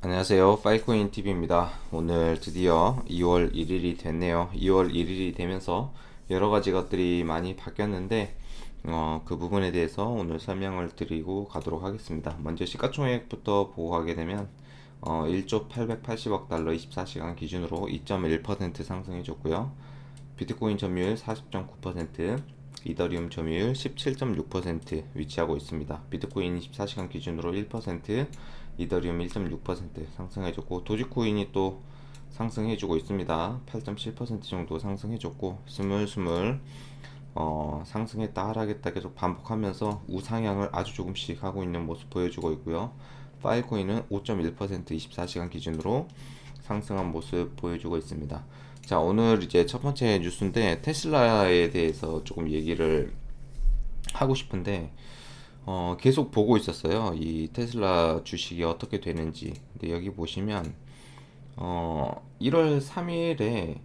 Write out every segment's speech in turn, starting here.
안녕하세요, 파이코인 TV입니다. 오늘 드디어 2월 1일이 됐네요. 2월 1일이 되면서 여러 가지 것들이 많이 바뀌었는데 그 부분에 대해서 오늘 설명을 드리고 가도록 하겠습니다. 먼저 시가총액부터 보고 가게 되면 1조 880억 달러 24시간 기준으로 2.1% 상승해줬고요. 비트코인 점유율 40.9%, 이더리움 점유율 17.6% 위치하고 있습니다. 비트코인 24시간 기준으로 1%, 이더리움 1.6% 상승해줬고, 도지코인이 또 상승해주고 있습니다. 8.7% 정도 상승해줬고, 스물스물 상승했다 하락했다 계속 반복하면서 우상향을 아주 조금씩 하고 있는 모습 보여주고 있고요. 파일코인은 5.1% 24시간 기준으로 상승한 모습 보여주고 있습니다. 자, 오늘 이제 첫 번째 뉴스인데 테슬라에 대해서 조금 얘기를 하고 싶은데 계속 보고 있었어요. 이 테슬라 주식이 어떻게 되는지. 근데 여기 보시면 1월 3일에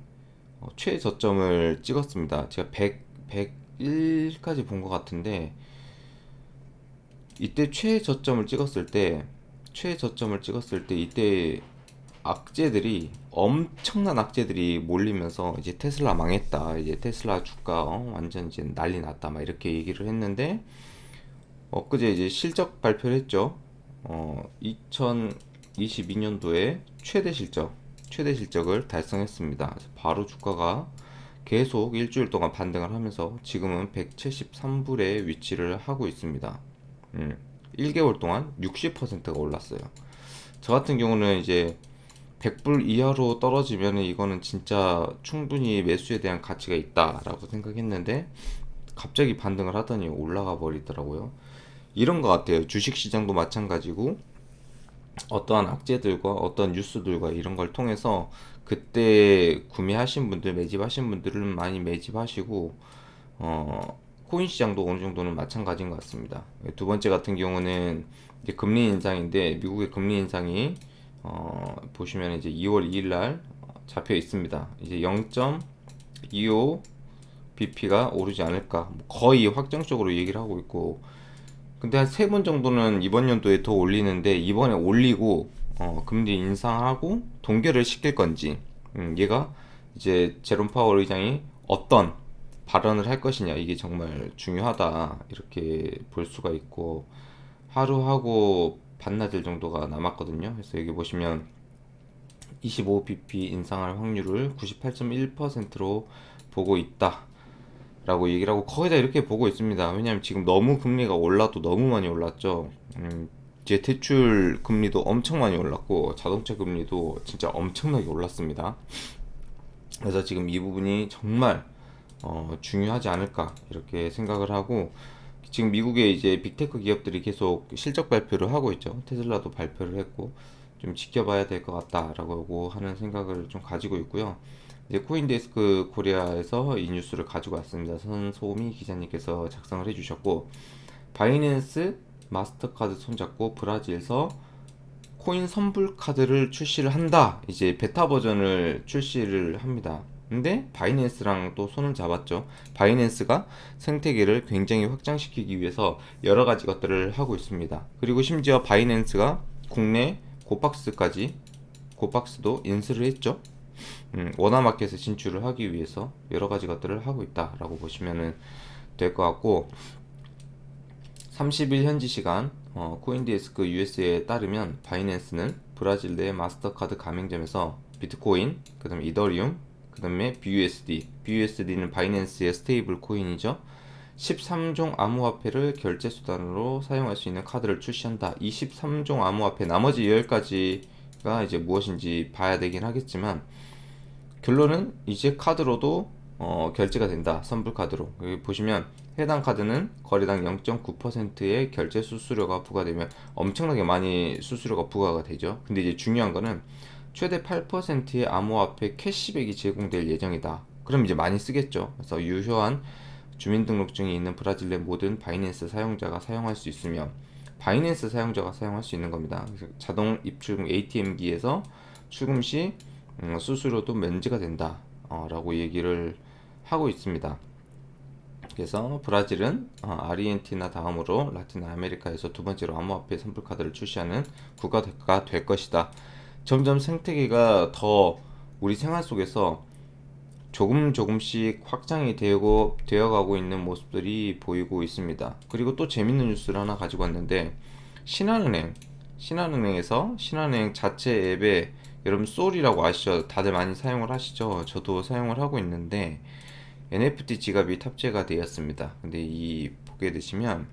최저점을 찍었습니다. 제가 101까지 본 것 같은데 이때 최저점을 찍었을 때 이때 엄청난 악재들이 몰리면서 이제 테슬라 망했다, 이제 테슬라 주가 완전 이제 난리 났다 막 이렇게 얘기를 했는데 엊그제 이제 실적 발표를 했죠. 2022년도에 최대 실적을 달성했습니다. 바로 주가가 계속 일주일 동안 반등을 하면서 지금은 173불에 위치를 하고 있습니다. 1개월 동안 60%가 올랐어요. 저 같은 경우는 이제 100불 이하로 떨어지면 이거는 진짜 충분히 매수에 대한 가치가 있다라고 생각했는데 갑자기 반등을 하더니 올라가 버리더라고요. 이런 것 같아요. 주식시장도 마찬가지고 어떠한 악재들과 어떤 뉴스들과 이런 걸 통해서 그때 구매하신 분들, 매집하신 분들은 많이 매집하시고 코인 시장도 어느 정도는 마찬가지인 것 같습니다. 두 번째 같은 경우는 이제 금리 인상인데 미국의 금리 인상이 보시면 이제 2월 2일 날 잡혀 있습니다. 이제 0.25 BP가 오르지 않을까, 거의 확정적으로 얘기를 하고 있고, 근데 한 세 번 정도는 이번 연도에 더 올리는데 이번에 올리고 금리 인상하고 동결을 시킬 건지, 얘가 이제 제롬 파월 의장이 어떤 발언을 할 것이냐, 이게 정말 중요하다 이렇게 볼 수가 있고, 하루하고 반나절 정도가 남았거든요. 그래서 여기 보시면 25bp 인상할 확률을 98.1%로 보고 있다 라고 얘기를 하고 거의 다 이렇게 보고 있습니다. 왜냐하면 지금 너무 금리가 올라도 너무 많이 올랐죠. 이제 대출 금리도 엄청 많이 올랐고 자동차 금리도 진짜 엄청나게 올랐습니다. 그래서 지금 이 부분이 정말 중요하지 않을까 이렇게 생각을 하고, 지금 미국의 이제 빅테크 기업들이 계속 실적 발표를 하고 있죠. 테슬라도 발표를 했고 좀 지켜봐야 될 것 같다라고 하는 생각을 좀 가지고 있고요. 이제 코인데스크 코리아에서 이 뉴스를 가지고 왔습니다. 손소미 기자님께서 작성을 해주셨고, 바이낸스 마스터카드 손잡고 브라질에서 코인 선불 카드를 출시를 한다. 이제 베타 버전을 출시를 합니다. 근데 바이낸스랑 또 손을 잡았죠. 바이낸스가 생태계를 굉장히 확장시키기 위해서 여러 가지 것들을 하고 있습니다. 그리고 심지어 바이낸스가 국내 고박스도 인수를 했죠. 원화마켓에 진출을 하기 위해서 여러 가지 것들을 하고 있다라고 보시면 될 것 같고, 30일 현지 시간 코인데스크 USA에 따르면 바이낸스는 브라질 내 마스터카드 가맹점에서 비트코인, 그 다음에 이더리움, 그 다음에 BUSD는 바이낸스의 스테이블 코인이죠. 13종 암호화폐를 결제 수단으로 사용할 수 있는 카드를 출시한다. 이 13종 암호화폐, 나머지 10가지가 이제 무엇인지 봐야 되긴 하겠지만 결론은 이제 카드로도 결제가 된다. 선불카드로. 여기 보시면 해당 카드는 거래당 0.9%의 결제 수수료가 부과되면 엄청나게 많이 수수료가 부과가 되죠. 근데 이제 중요한 거는 최대 8%의 암호화폐 캐시백이 제공될 예정이다. 그럼 이제 많이 쓰겠죠. 그래서 유효한 주민등록증이 있는 브라질 내 모든 바이낸스 사용자가 사용할 수 있으며, 바이낸스 사용자가 사용할 수 있는 겁니다. 그래서 자동 입출금 ATM기에서 출금 시 수수료도 면제가 된다 라고 얘기를 하고 있습니다. 그래서 브라질은 아르헨티나 다음으로 라틴 아메리카에서 두 번째로 암호화폐 선불 카드를 출시하는 국가가 될 것이다. 점점 생태계가 더 우리 생활 속에서 조금씩 확장이 되어가고 있는 모습들이 보이고 있습니다. 그리고 또 재밌는 뉴스를 하나 가지고 왔는데, 신한은행에서 신한은행 자체 앱에, 여러분 솔이라고 아시죠? 다들 많이 사용을 하시죠? 저도 사용을 하고 있는데 NFT 지갑이 탑재가 되었습니다. 근데 이 보게 되시면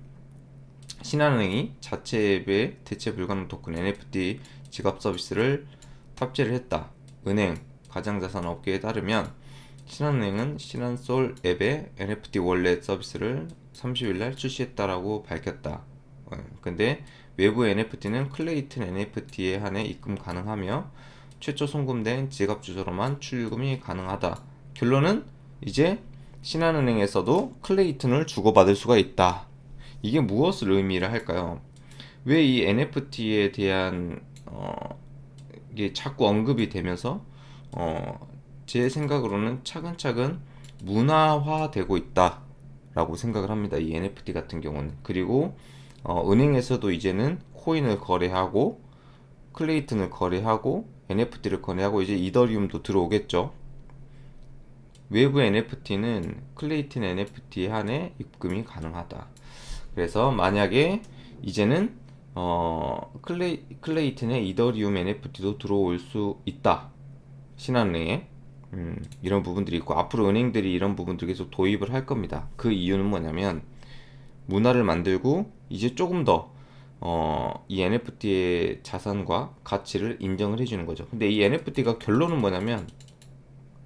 신한은행이 자체 앱에 대체 불가능 토큰 NFT 지갑 서비스를 탑재를 했다. 은행 가상자산 업계에 따르면 신한은행은 신한솔 앱의 NFT 월렛 서비스를 30일 날 출시했다라고 밝혔다. 근데 외부 NFT는 클레이튼 NFT에 한해 입금 가능하며 최초 송금된 지갑 주소로만 출금이 가능하다. 결론은 이제 신한은행에서도 클레이튼을 주고받을 수가 있다. 이게 무엇을 의미를 할까요? 왜 이 NFT에 대한 이게 자꾸 언급이 되면서 제 생각으로는 차근차근 문화화되고 있다라고 생각을 합니다. 이 NFT 같은 경우는. 그리고 은행에서도 이제는 코인을 거래하고 클레이튼을 거래하고 NFT를 거래하고 이제 이더리움도 들어오겠죠. 외부 NFT는 클레이튼 NFT에 한해 입금이 가능하다. 그래서 만약에 이제는 클레이튼의 이더리움 NFT도 들어올 수 있다. 신한은행에 이런 부분들이 있고, 앞으로 은행들이 이런 부분들 계속 도입을 할 겁니다. 그 이유는 뭐냐면 문화를 만들고 이제 조금 더 이 NFT의 자산과 가치를 인정을 해주는 거죠. 근데 이 NFT가 결론은 뭐냐면,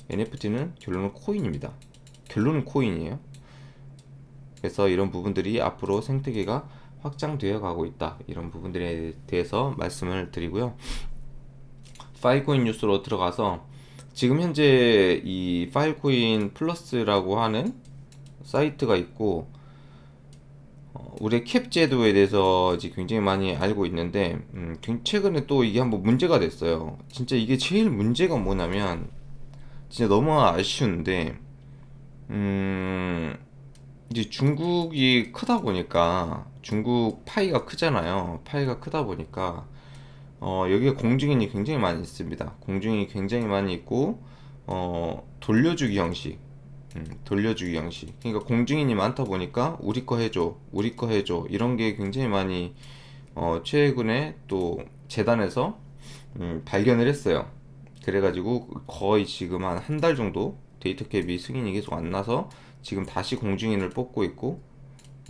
NFT는 결론은 코인입니다. 결론은 코인이에요. 그래서 이런 부분들이 앞으로 생태계가 확장되어 가고 있다. 이런 부분들에 대해서 말씀을 드리고요. 파일코인 뉴스로 들어가서, 지금 현재 이 파일코인 플러스라고 하는 사이트가 있고, 우리의 캡 제도에 대해서 이제 굉장히 많이 알고 있는데, 최근에 또 이게 한번 문제가 됐어요. 진짜 이게 제일 문제가 뭐냐면, 진짜 너무 아쉬운데, 이제 중국이 크다 보니까, 중국 파이가 크잖아요. 파이가 크다 보니까 여기에 공증인이 굉장히 많이 있습니다. 공증인이 굉장히 많이 있고, 돌려주기 형식, 돌려주기 형식. 그러니까 공증인이 많다 보니까 우리 거 해줘, 우리 거 해줘, 이런 게 굉장히 많이 최근에 또 재단에서 발견을 했어요. 그래가지고 거의 지금 한 한 달 정도 데이터 캡이 승인이 계속 안 나서 지금 다시 공증인을 뽑고 있고,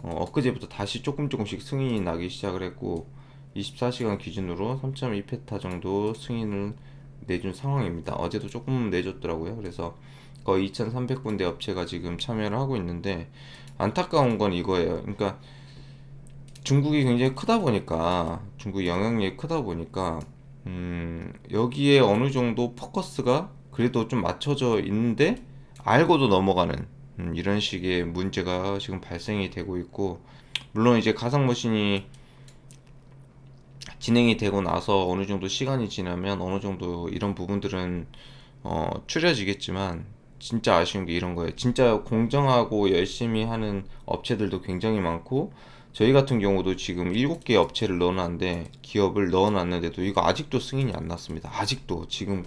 엊그제부터 다시 조금씩 승인이 나기 시작을 했고, 24시간 기준으로 3.2페타 정도 승인을 내준 상황입니다. 어제도 조금 내줬더라고요. 그래서 거의 2,300군데 업체가 지금 참여를 하고 있는데, 안타까운 건 이거예요. 그러니까 중국이 굉장히 크다 보니까, 중국 영향력이 크다 보니까, 여기에 어느 정도 포커스가 그래도 좀 맞춰져 있는데 알고도 넘어가는 이런 식의 문제가 지금 발생이 되고 있고, 물론 이제 가상머신이 진행이 되고 나서 어느 정도 시간이 지나면 어느 정도 이런 부분들은 추려지겠지만, 진짜 아쉬운 게 이런 거예요. 진짜 공정하고 열심히 하는 업체들도 굉장히 많고, 저희 같은 경우도 지금 7개 업체를 넣어놨는데, 기업을 넣어놨는데도 이거 아직도 승인이 안 났습니다. 아직도 지금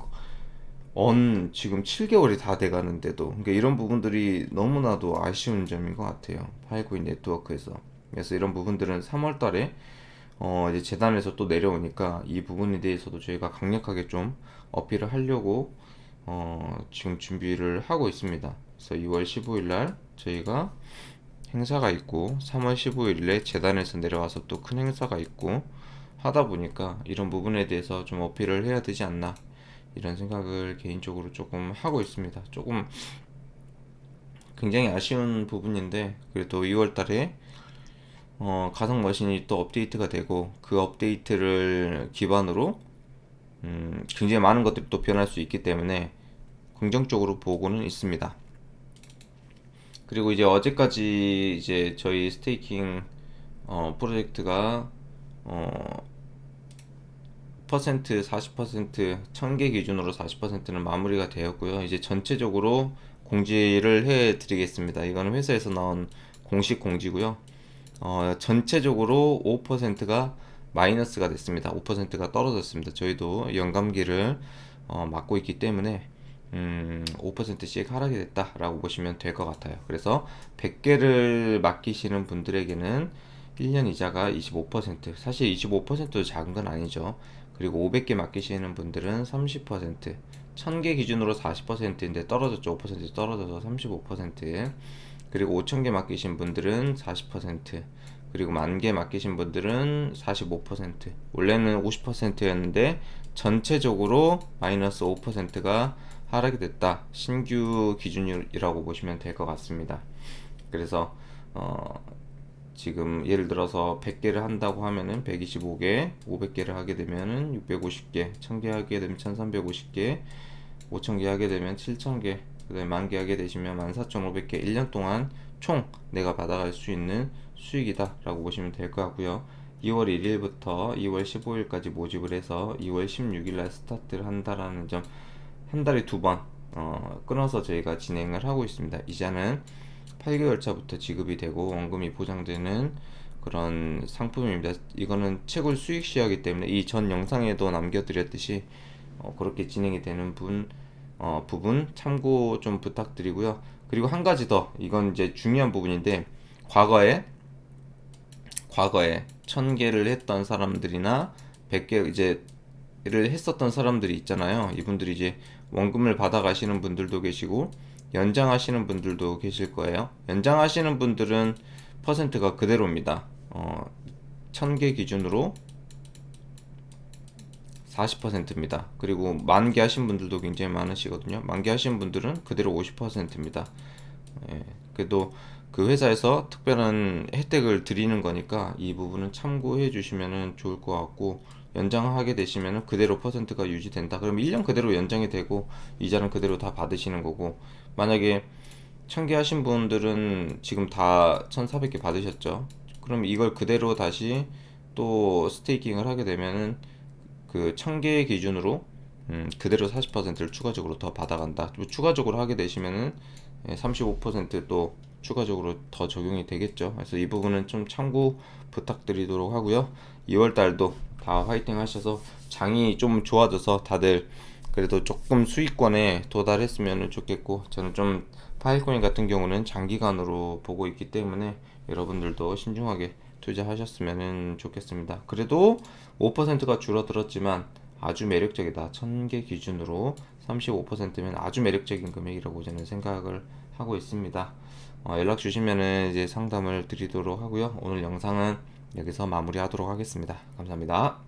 7개월이 다 돼가는데도. 그러니까 이런 부분들이 너무나도 아쉬운 점인 것 같아요. 파이코인 네트워크에서. 그래서 이런 부분들은 3월 달에 이제 재단에서 또 내려오니까 이 부분에 대해서도 저희가 강력하게 좀 어필을 하려고 지금 준비를 하고 있습니다. 그래서 2월 15일 날 저희가 행사가 있고, 3월 15일에 재단에서 내려와서 또 큰 행사가 있고 하다 보니까 이런 부분에 대해서 좀 어필을 해야 되지 않나, 이런 생각을 개인적으로 조금 하고 있습니다. 조금 굉장히 아쉬운 부분인데, 그래도 2월 달에 가상 머신이 또 업데이트가 되고, 그 업데이트를 기반으로 굉장히 많은 것들이 또 변할 수 있기 때문에 긍정적으로 보고는 있습니다. 그리고 이제 어제까지 이제 저희 스테이킹 프로젝트가 퍼센트 40% 1000개 기준으로 40%는 마무리가 되었고요. 이제 전체적으로 공지를 해 드리겠습니다. 이거는 회사에서 나온 공식 공지고요. 전체적으로 5%가 마이너스가 됐습니다. 5%가 떨어졌습니다. 저희도 연감기를 맞고 있기 때문에 5%씩 하락이 됐다라고 보시면 될 것 같아요. 그래서 100개를 맡기시는 분들에게는 1년 이자가 25%, 사실 25%도 작은 건 아니죠. 그리고 500개 맡기시는 분들은 30%, 1000개 기준으로 40%인데 떨어졌죠. 5% 떨어져서 35%. 그리고 5000개 맡기신 분들은 40%, 그리고 10,000개 맡기신 분들은 45%. 원래는 50%였는데 전체적으로 마이너스 5%가 하락이 됐다. 신규 기준이라고 보시면 될 것 같습니다. 그래서 지금 예를 들어서 100개를 한다고 하면은 125개, 500개를 하게 되면은 650개, 1000개 하게 되면 1350개, 5000개 하게 되면 7000개, 그다음에 10,000개 하게 되시면 14,500개, 1년 동안 총 내가 받아갈 수 있는 수익이다 라고 보시면 될 것 같고요. 2월 1일부터 2월 15일까지 모집을 해서 2월 16일날 스타트를 한다라는 점, 한 달에 두 번 끊어서 저희가 진행을 하고 있습니다. 이자는 8개월 차부터 지급이 되고 원금이 보장되는 그런 상품입니다. 이거는 채굴 수익 시효이기 때문에 이 전 영상에도 남겨드렸듯이 그렇게 진행이 되는 부분 참고 좀 부탁드리고요. 그리고 한 가지 더, 이건 이제 중요한 부분인데, 과거에 1000개를 했던 사람들이나 100개 이제를 했었던 사람들이 있잖아요. 이분들이 이제 원금을 받아 가시는 분들도 계시고 연장하시는 분들도 계실 거예요. 연장하시는 분들은 퍼센트가 그대로입니다. 1000개 기준으로 40%입니다. 그리고 10,000개 하신 분들도 굉장히 많으시거든요. 10,000개 하신 분들은 그대로 50%입니다. 예, 그래도 그 회사에서 특별한 혜택을 드리는 거니까 이 부분은 참고해 주시면 좋을 것 같고, 연장하게 되시면 그대로 퍼센트가 유지된다. 그럼 1년 그대로 연장이 되고 이자는 그대로 다 받으시는 거고, 만약에 1000개 하신 분들은 지금 다 1400개 받으셨죠. 그럼 이걸 그대로 다시 또 스테이킹을 하게 되면은 그 1000개 기준으로 그대로 40%를 추가적으로 더 받아간다. 추가적으로 하게 되시면은 35%또 추가적으로 더 적용이 되겠죠. 그래서 이 부분은 좀 참고 부탁드리도록 하고요. 2월 달도 다 화이팅 하셔서 장이 좀 좋아져서 다들 그래도 조금 수익권에 도달했으면 좋겠고, 저는 좀 파이코인 같은 경우는 장기간으로 보고 있기 때문에 여러분들도 신중하게 투자하셨으면 좋겠습니다. 그래도 5%가 줄어들었지만 아주 매력적이다. 1000개 기준으로 35%면 아주 매력적인 금액이라고 저는 생각을 하고 있습니다. 연락 주시면은 이제 상담을 드리도록 하고요. 오늘 영상은 여기서 마무리하도록 하겠습니다. 감사합니다.